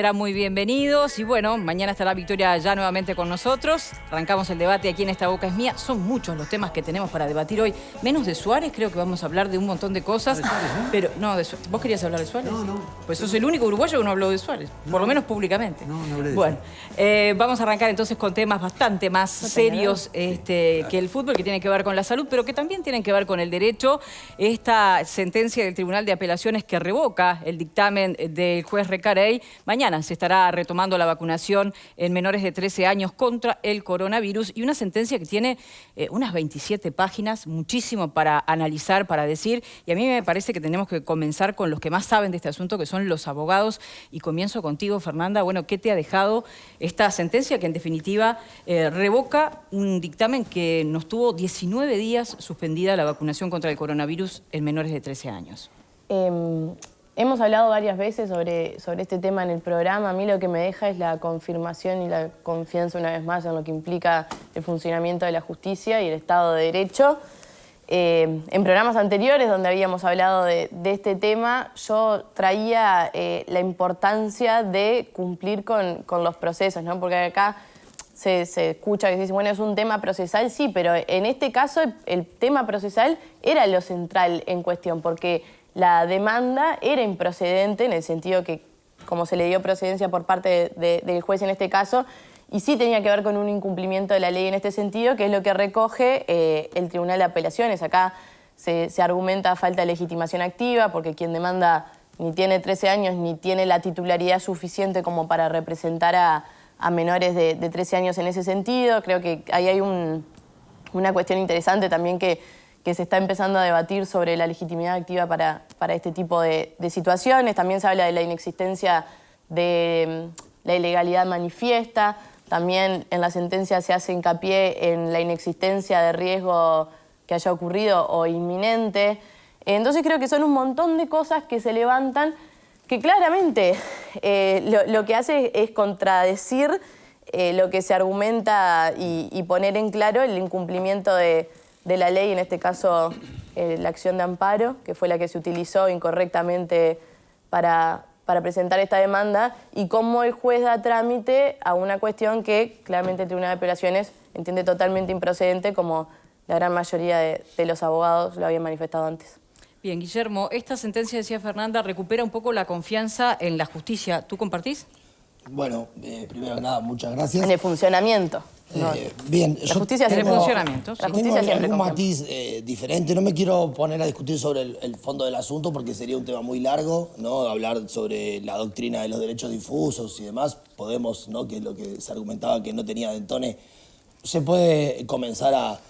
Muy bienvenidos y bueno, mañana estará Victoria ya nuevamente con nosotros. Arrancamos el debate aquí en Esta Boca es Mía. Son muchos los temas que tenemos para debatir hoy. Menos de Suárez, creo que vamos a hablar de un montón de cosas. ¿De Suárez, no? Pero no, ¿vos querías hablar de Suárez? No. Pues sos el único uruguayo que no habló de Suárez, por lo menos públicamente. No hablé de Bueno, vamos a arrancar entonces con temas bastante más serios que el fútbol, que tienen que ver con la salud, pero que también tienen que ver con el derecho. Esta sentencia del Tribunal de Apelaciones que revoca el dictamen del juez Recarey, mañana se estará retomando la vacunación en menores de 13 años contra el coronavirus, y una sentencia que tiene unas 27 páginas, muchísimo para analizar, para decir, y a mí me parece que tenemos que comenzar con los que más saben de este asunto, que son los abogados, y comienzo contigo, Fernanda. Bueno, ¿qué te ha dejado esta sentencia que en definitiva revoca un dictamen que nos tuvo 19 días suspendida la vacunación contra el coronavirus en menores de 13 años? Hemos hablado varias veces sobre este tema en el programa. A mí lo que me deja es la confirmación y la confianza una vez más en lo que implica el funcionamiento de la justicia y el Estado de Derecho. En programas anteriores donde habíamos hablado de este tema, yo traía la importancia de cumplir con los procesos, ¿no? Porque acá se escucha que se dice, bueno, es un tema procesal, sí, pero en este caso el tema procesal era lo central en cuestión, porque la demanda era improcedente en el sentido que, como se le dio procedencia por parte del juez en este caso, y sí tenía que ver con un incumplimiento de la ley en este sentido, que es lo que recoge el Tribunal de Apelaciones. Acá se argumenta falta de legitimación activa, porque quien demanda ni tiene 13 años ni tiene la titularidad suficiente como para representar a menores de 13 años en ese sentido. Creo que ahí hay una cuestión interesante también que se está empezando a debatir sobre la legitimidad activa para este tipo de situaciones. También se habla de la inexistencia de la ilegalidad manifiesta. También en la sentencia se hace hincapié en la inexistencia de riesgo que haya ocurrido o inminente. Entonces creo que son un montón de cosas que se levantan que claramente lo que hace es contradecir lo que se argumenta y poner en claro el incumplimiento de la ley, en este caso la acción de amparo, que fue la que se utilizó incorrectamente para presentar esta demanda, y cómo el juez da trámite a una cuestión que claramente el Tribunal de Apelaciones entiende totalmente improcedente, como la gran mayoría de los abogados lo habían manifestado antes. Bien, Guillermo, esta sentencia, decía Fernanda, recupera un poco la confianza en la justicia. ¿Tú compartís? Bueno, primero que nada, muchas gracias. En el funcionamiento. Bien, la justicia en el funcionamiento. La justicia siempre algún matiz diferente. No me quiero poner a discutir sobre el fondo del asunto porque sería un tema muy largo, ¿no? Hablar sobre la doctrina de los derechos difusos y demás. Podemos, ¿no? Que es lo que se argumentaba que no tenía Dentone. Se puede comenzar a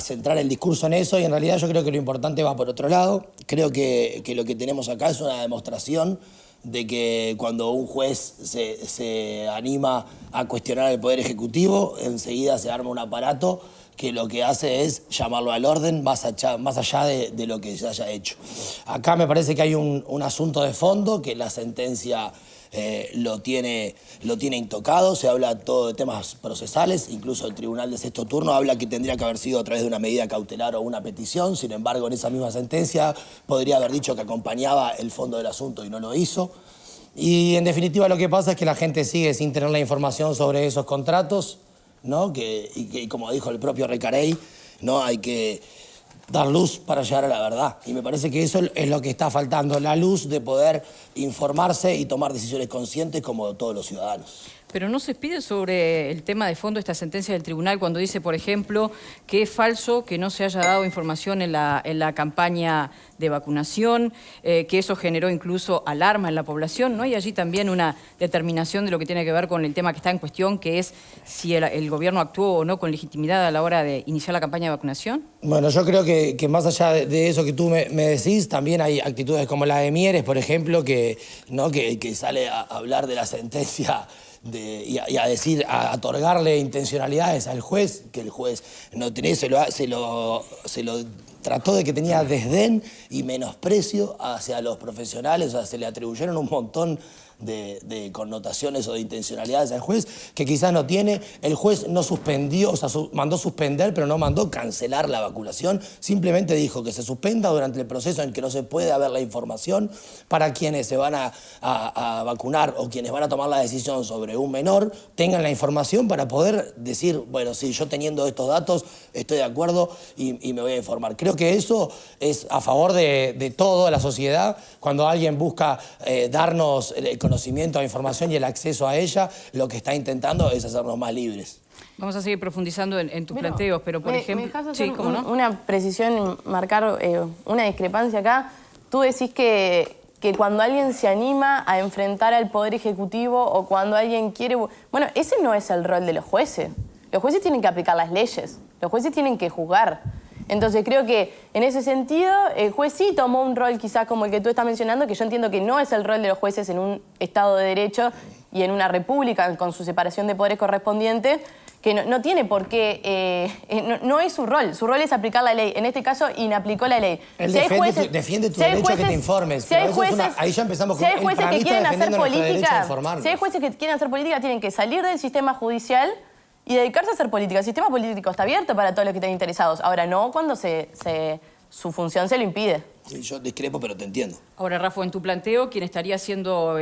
centrar el discurso en eso, y en realidad yo creo que lo importante va por otro lado. Creo que lo que tenemos acá es una demostración de que cuando un juez se anima a cuestionar el Poder Ejecutivo, enseguida se arma un aparato que lo que hace es llamarlo al orden más allá de lo que se haya hecho. Acá me parece que hay un asunto de fondo, que la sentencia lo tiene intocado. Se habla todo de temas procesales, incluso el Tribunal de Sexto Turno habla que tendría que haber sido a través de una medida cautelar o una petición. Sin embargo, en esa misma sentencia podría haber dicho que acompañaba el fondo del asunto y no lo hizo. Y en definitiva lo que pasa es que la gente sigue sin tener la información sobre esos contratos, ¿no? Y como dijo el propio Recarey, ¿no? Hay que dar luz para llegar a la verdad. Y me parece que eso es lo que está faltando, la luz de poder informarse y tomar decisiones conscientes como todos los ciudadanos. Pero no se pide sobre el tema de fondo esta sentencia del tribunal cuando dice, por ejemplo, que es falso que no se haya dado información en la campaña de vacunación, que eso generó incluso alarma en la población, ¿no? Y allí también una determinación de lo que tiene que ver con el tema que está en cuestión, que es si el gobierno actuó o no con legitimidad a la hora de iniciar la campaña de vacunación. Bueno, yo creo que más allá de eso que tú me decís, también hay actitudes como la de Mieres, por ejemplo, que sale a hablar de la sentencia y a otorgarle intencionalidades al juez, que el juez no tenía, se lo trató de que tenía desdén y menosprecio hacia los profesionales. O sea, se le atribuyeron un montón de connotaciones o de intencionalidades al juez, que quizás no tiene. El juez no suspendió, o sea, mandó suspender, pero no mandó cancelar la vacunación. Simplemente dijo que se suspenda durante el proceso en que no se puede haber la información para quienes se van a vacunar o quienes van a tomar la decisión sobre un menor, tengan la información para poder decir, bueno, sí, yo teniendo estos datos estoy de acuerdo y me voy a informar. Creo que eso es a favor de toda la sociedad. Cuando alguien busca darnos el conocimiento, la información y el acceso a ella, lo que está intentando es hacernos más libres. Vamos a seguir profundizando en tus planteos, pero por ejemplo... ¿Me dejas hacer sí, ¿cómo no? una precisión, marcar una discrepancia acá? Tú decís que cuando alguien se anima a enfrentar al Poder Ejecutivo o cuando alguien quiere... Bueno, ese no es el rol de los jueces. Los jueces tienen que aplicar las leyes. Los jueces tienen que juzgar. Entonces creo que en ese sentido el juez sí tomó un rol quizás como el que tú estás mencionando, que yo entiendo que no es el rol de los jueces en un Estado de Derecho y en una república con su separación de poderes correspondiente, que no tiene por qué, no es su rol es aplicar la ley. En este caso, inaplicó la ley. Él defiende tu derecho a que te informes. Si hay jueces, ahí ya empezamos si con hay jueces que quieren hacer política, si hay jueces que quieren hacer política, tienen que salir del sistema judicial y dedicarse a hacer política. El sistema político está abierto para todos los que estén interesados. Ahora, no cuando su función se lo impide. Sí, yo discrepo, pero te entiendo. Ahora, Rafa, en tu planteo, quien estaría siendo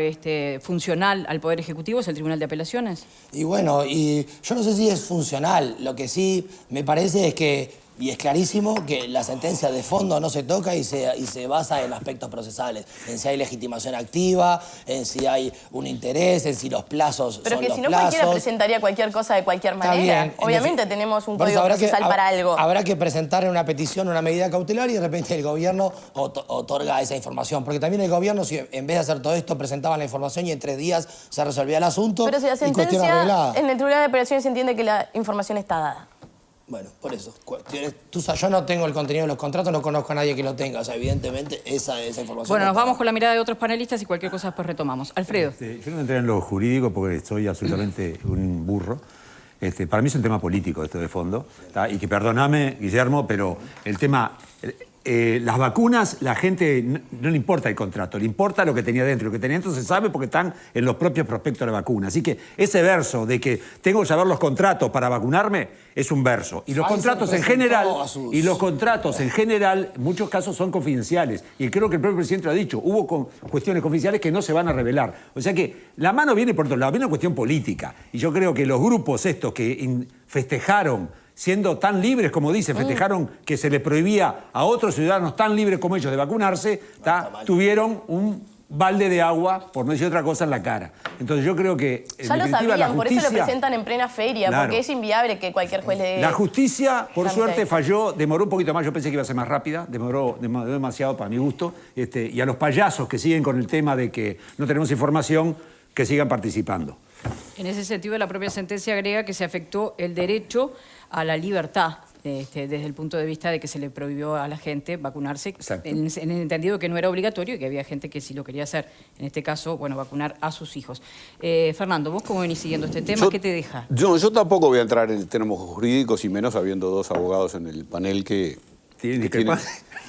funcional al Poder Ejecutivo es el Tribunal de Apelaciones. Y bueno, y yo no sé si es funcional. Lo que sí me parece es que, y es clarísimo, que la sentencia de fondo no se toca y se basa en aspectos procesales. En si hay legitimación activa, en si hay un interés, en si los plazos pero son que los si no plazos. cualquiera presentaría cualquier cosa de cualquier manera. Bien. Obviamente tenemos un código procesal para algo. Habrá que presentar una petición, una medida cautelar y de repente el gobierno otorga esa información. Porque también el gobierno, si en vez de hacer todo esto, presentaban la información y en 3 días se resolvía el asunto. Pero si la sentencia en el Tribunal de Apelaciones se entiende que la información está dada. Bueno, por eso. Yo no tengo el contenido de los contratos, no conozco a nadie que lo tenga. O sea, evidentemente, esa información... Bueno, nos vamos con la mirada de otros panelistas y cualquier cosa después retomamos. Alfredo. Yo no entré en lo jurídico porque soy absolutamente un burro. Para mí es un tema político esto de fondo. Y que perdóname, Guillermo, pero el tema... las vacunas, la gente no le importa el contrato, le importa lo que tenía dentro. Lo que tenía dentro se sabe porque están en los propios prospectos de la vacuna. Así que ese verso de que tengo que saber los contratos para vacunarme es un verso. Y los contratos en general, en muchos casos son confidenciales. Y creo que el propio presidente lo ha dicho. Hubo cuestiones confidenciales que no se van a revelar. O sea que la mano viene por otro lado, viene una cuestión política. Y yo creo que los grupos estos que festejaron siendo tan libres, como dice, festejaron que se les prohibía a otros ciudadanos tan libres como ellos de vacunarse, tuvieron un balde de agua, por no decir otra cosa, en la cara. Entonces yo creo que, en ya lo definitiva, sabían, por eso lo presentan en plena feria, claro, porque es inviable que cualquier juez le dé... La justicia, por suerte, falló, demoró un poquito más, yo pensé que iba a ser más rápida, demoró demasiado para mi gusto, y a los payasos que siguen con el tema de que no tenemos información, que sigan participando. En ese sentido, la propia sentencia agrega que se afectó el derecho a la libertad, desde el punto de vista de que se le prohibió a la gente vacunarse, en el entendido que no era obligatorio y que había gente que sí lo quería hacer. En este caso, bueno, vacunar a sus hijos. Fernando, ¿vos cómo venís siguiendo este tema? ¿Qué te deja? Yo tampoco voy a entrar en términos jurídicos y menos habiendo 2 abogados en el panel que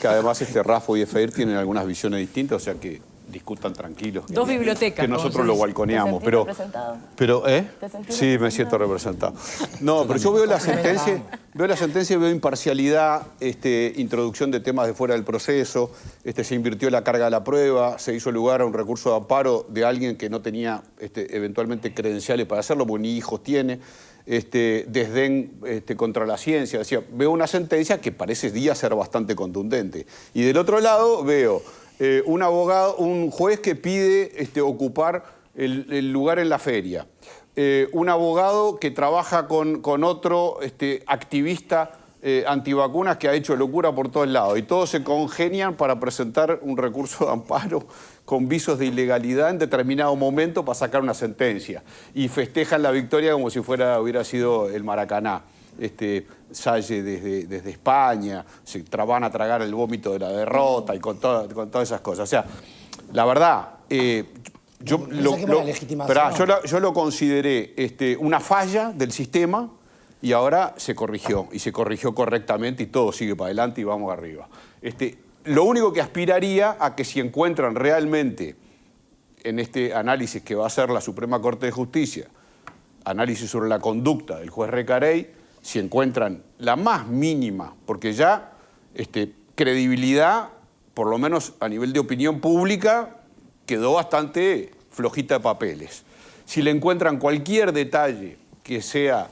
además Rafa y Efeir tienen algunas visiones distintas, o sea que discutan tranquilos. 2 bibliotecas. Que nosotros lo balconeamos. ¿Te sentís representado? Sí, me siento representado. No, pero yo veo la sentencia y veo imparcialidad, introducción de temas de fuera del proceso, se invirtió la carga de la prueba, se hizo lugar a un recurso de amparo de alguien que no tenía eventualmente credenciales para hacerlo, porque ni hijos tiene. Desdén contra la ciencia. Decía, veo una sentencia que parece día ser bastante contundente. Y del otro lado veo un juez que pide ocupar el lugar en la feria. Un abogado que trabaja con otro activista antivacunas que ha hecho locura por todos lados. Y todos se congenian para presentar un recurso de amparo con visos de ilegalidad en determinado momento para sacar una sentencia. Y festejan la victoria como si hubiera sido el Maracaná. Salle desde España, van a tragar el vómito de la derrota y con todas esas cosas. O sea, la verdad, yo lo consideré una falla del sistema y ahora se corrigió. Y se corrigió correctamente y todo sigue para adelante y vamos arriba. Lo único que aspiraría a que si encuentran realmente en este análisis que va a hacer la Suprema Corte de Justicia, análisis sobre la conducta del juez Recarey, si encuentran la más mínima, porque ya credibilidad, por lo menos a nivel de opinión pública, quedó bastante flojita de papeles. Si le encuentran cualquier detalle que sea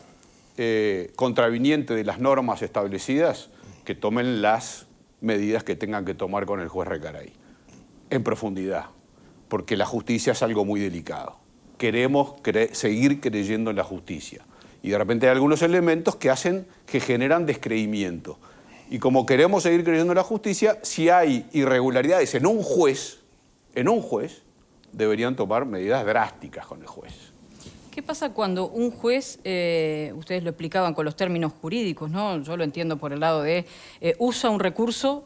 contraviniente de las normas establecidas, que tomen las medidas que tengan que tomar con el juez Recarey, en profundidad, porque la justicia es algo muy delicado. Queremos seguir creyendo en la justicia. Y de repente hay algunos elementos que generan descreimiento. Y como queremos seguir creyendo en la justicia, si hay irregularidades en un juez, deberían tomar medidas drásticas con el juez. ¿Qué pasa cuando un juez, ustedes lo explicaban con los términos jurídicos, ¿no? Yo lo entiendo por el lado de, usa un recurso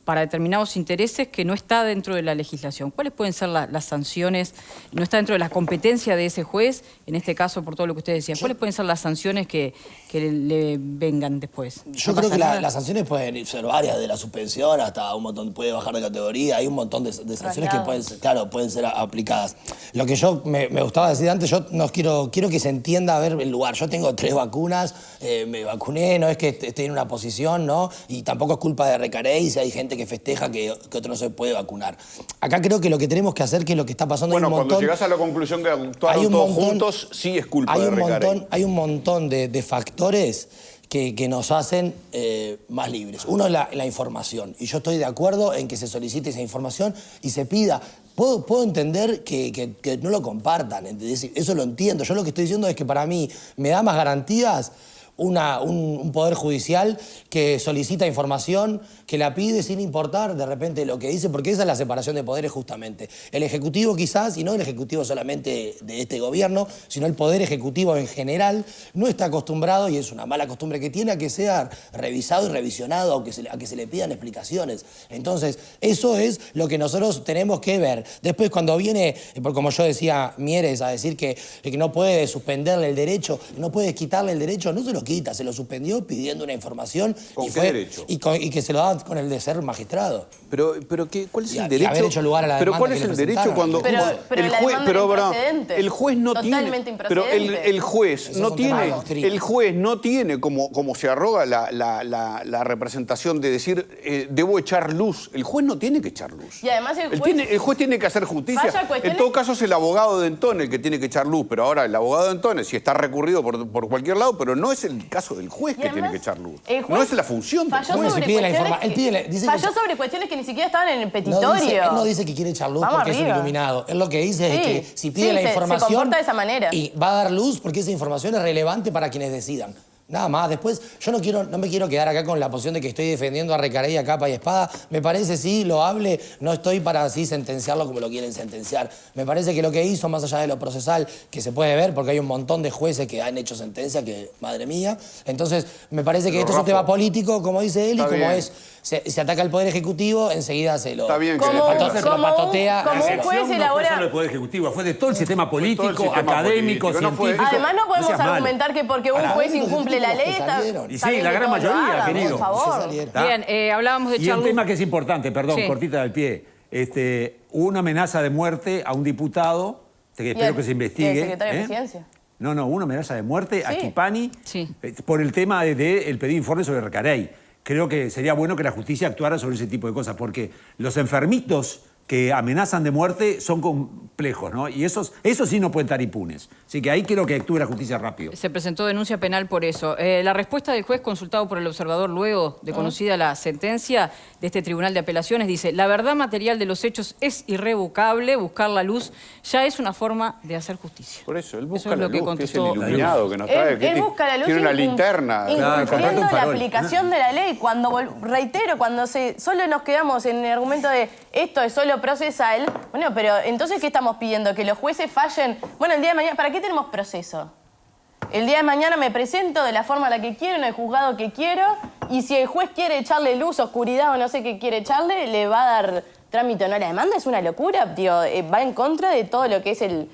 para determinados intereses que no está dentro de la legislación? ¿Cuáles pueden ser las sanciones? ¿No está dentro de la competencia de ese juez? En este caso, por todo lo que ustedes decían, ¿cuáles pueden ser las sanciones que le vengan después? Yo creo que las sanciones pueden ser varias, de la suspensión hasta un montón, puede bajar de categoría, hay un montón de sanciones que pueden ser aplicadas. Lo que yo me gustaba decir antes, yo no quiero que se entienda a ver el lugar. Yo tengo 3 vacunas, me vacuné, no es que esté en una posición, ¿no? Y tampoco es culpa de Recarey si hay gente que festeja que otro no se puede vacunar. Acá creo que lo que tenemos que hacer, que es lo que está pasando, bueno, hay un montón, cuando llegás a la conclusión que actuaron todos juntos, sí es culpa de Recarey. Hay un montón de factores que nos hacen más libres. Uno es la información, y yo estoy de acuerdo en que se solicite esa información y se pida. Puedo entender que no lo compartan, ¿entendés? Eso lo entiendo. Yo lo que estoy diciendo es que para mí me da más garantías un poder judicial que solicita información, que la pide sin importar de repente lo que dice, porque esa es la separación de poderes justamente. El Ejecutivo quizás, y no el Ejecutivo solamente de este gobierno, sino el Poder Ejecutivo en general, no está acostumbrado, y es una mala costumbre que tiene, a que sea revisado y revisionado, a que se le pidan explicaciones. Entonces, eso es lo que nosotros tenemos que ver. Después, cuando viene, como yo decía, Mieres, a decir que no puede suspenderle el derecho, no puede quitarle el derecho, no se lo quita, se lo suspendió pidiendo una información. ¿Con qué derecho? Y que se lo da con el de ser magistrado. Pero ¿cuál es el derecho? Y haber hecho lugar a la demanda. Pero ¿cuál es el derecho cuando pero el la juez, demanda el juez no totalmente tiene, pero el juez no tiene como se arroga la representación de decir debo echar luz. El juez no tiene que echar luz. Y además el juez tiene que hacer justicia. En todo caso es el abogado de Entone el que tiene que echar luz, pero ahora el abogado de Entone si está recurrido por cualquier lado, pero no es el caso del juez que tiene que echar luz. No es la función del juez. Falló sobre cuestiones que ni siquiera estaban en el petitorio. Él no dice que quiere echar luz porque es un iluminado. Él lo que dice es que si pide la información... se comporta de esa manera. Y va a dar luz porque esa información es relevante para quienes decidan. Nada más. Después, yo no me quiero quedar acá con la posición de que estoy defendiendo a Recarey a capa y espada. Me parece, sí, loable. No estoy para así sentenciarlo como lo quieren sentenciar. Me parece que lo que hizo, más allá de lo procesal, que se puede ver, porque hay un montón de jueces que han hecho sentencia que, madre mía. Entonces, me parece que esto es un tema político, como dice él, y como es... Se ataca al Poder Ejecutivo, enseguida se lo... Está bien que como un juez elabora... No fue del Poder Ejecutivo, fue de todo el sistema político, académico, científico. Además no podemos argumentar que porque un juez incumple la ley... Y sí, la gran mayoría, querido. Por favor. Bien, hablábamos de Y un tema que es importante, perdón, cortita del pie. Hubo una amenaza de muerte a un diputado, que espero que se investigue. ¿Y el secretario de Presidencia? No, hubo una amenaza de muerte a Chipani por el tema de el pedir informe sobre Recarey. Creo que sería bueno que la justicia actuara sobre ese tipo de cosas, porque los enfermitos que amenazan de muerte son complejos, ¿no? Y esos sí no pueden estar impunes. Así que ahí quiero que actúe la justicia rápido. Se presentó denuncia penal por eso. La respuesta del juez consultado por el observador luego de conocida la sentencia de este Tribunal de Apelaciones dice: la verdad material de los hechos es irrevocable, buscar la luz ya es una forma de hacer justicia. Por eso, él busca es la lo que luz, que es el contestó. iluminado que nos trae. Él busca la luz, tiene una linterna. Incumpliendo la aplicación de la ley. Reitero, cuando solo nos quedamos en el argumento de esto es solo procesal, bueno, pero entonces ¿qué estamos pidiendo? ¿Que los jueces fallen? Bueno, el día de mañana, ¿para qué tenemos proceso? El día de mañana me presento de la forma en la que quiero, en el juzgado que quiero, y si el juez quiere echarle luz, oscuridad o no sé qué quiere echarle, le va a dar trámite o no. La demanda es una locura, tío. Va en contra de todo lo que es el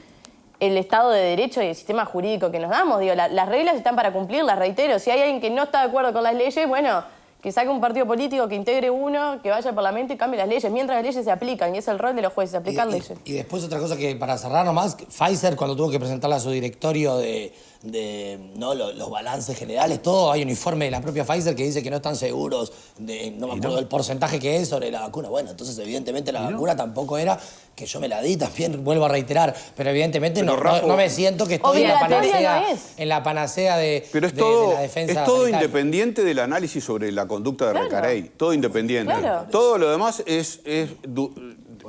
Estado de Derecho y el sistema jurídico que nos damos. Digo, las reglas están para cumplirlas, reitero. Si hay alguien que no está de acuerdo con las leyes, bueno, que saque un partido político, que integre uno, que vaya al Parlamento y cambie las leyes, mientras las leyes se aplican, y es el rol de los jueces, aplicar leyes. Y después otra cosa que, para cerrar nomás, Pfizer cuando tuvo que presentarle a su directorio ¿no? los balances generales, todo, hay un informe de la propia Pfizer que dice que no están seguros, no me acuerdo del porcentaje que es sobre la vacuna. Bueno, entonces evidentemente la vacuna tampoco era, que yo me la di también, vuelvo a reiterar, pero evidentemente no me siento que estoy en la panacea de, pero es de todo, la defensa es todo sanitaria. independiente del análisis sobre la conducta de Recarey, todo independiente. Claro. Todo lo demás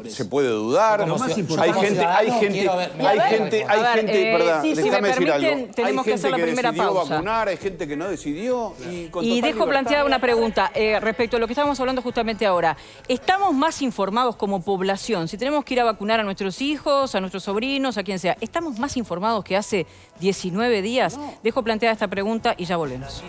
se puede dudar. Lo más importante, Hay gente, perdón, si déjame me decir algo. permiten, tenemos que hacer la primera decidió pausa. vacunar, hay gente que no decidió. Y dejo planteada una pregunta respecto a lo que estábamos hablando justamente ahora. ¿Estamos más informados como población? Si tenemos que ir a vacunar a nuestros hijos, a nuestros sobrinos, a quien sea, ¿estamos más informados que hace 19 días? Dejo planteada esta pregunta y ya volvemos.